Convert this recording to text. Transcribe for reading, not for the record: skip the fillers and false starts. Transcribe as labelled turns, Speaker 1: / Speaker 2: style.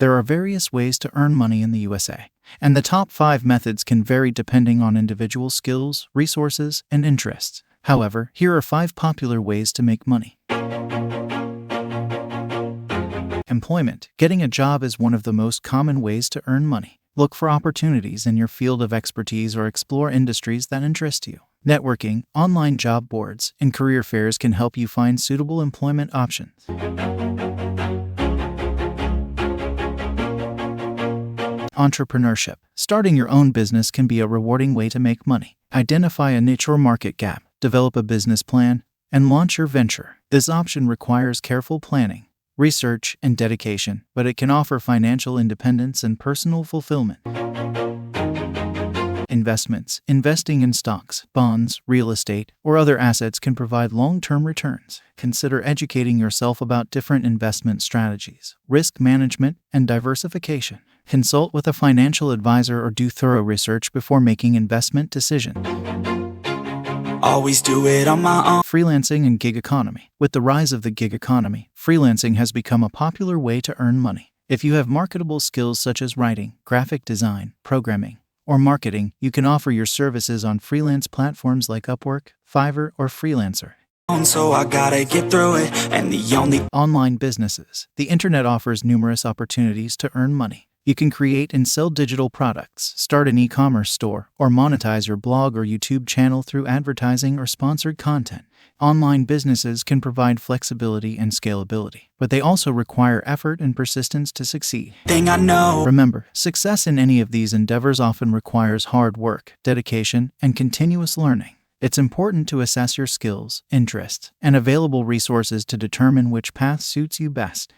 Speaker 1: There are various ways to earn money in the USA, and the top 5 methods can vary depending on individual skills, resources, and interests. However, here are 5 popular ways to make money. Employment. Getting a job is one of the most common ways to earn money. Look for opportunities in your field of expertise or explore industries that interest you. Networking, online job boards, and career fairs can help you find suitable employment options. Entrepreneurship. Starting your own business can be a rewarding way to make money. Identify a niche or market gap, develop a business plan, and launch your venture. This option requires careful planning, research, and dedication, but it can offer financial independence and personal fulfillment. Investments. Investing in stocks, bonds, real estate, or other assets can provide long-term returns. Consider educating yourself about different investment strategies, risk management, and diversification. Consult with a financial advisor or do thorough research before making investment decisions.
Speaker 2: Always do it on my own.
Speaker 1: Freelancing and gig economy. With the rise of the gig economy, freelancing has become a popular way to earn money. If you have marketable skills such as writing, graphic design, programming, or marketing, you can offer your services on freelance platforms like Upwork, Fiverr, or Freelancer.
Speaker 2: So I gotta get through it, and the only
Speaker 1: Online businesses. The internet offers numerous opportunities to earn money. You can create and sell digital products, start an e-commerce store, or monetize your blog or YouTube channel through advertising or sponsored content. Online businesses can provide flexibility and scalability, but they also require effort and persistence to succeed.
Speaker 2: thing I know.
Speaker 1: Remember, success in any of these endeavors often requires hard work, dedication, and continuous learning. It's important to assess your skills, interests, and available resources to determine which path suits you best.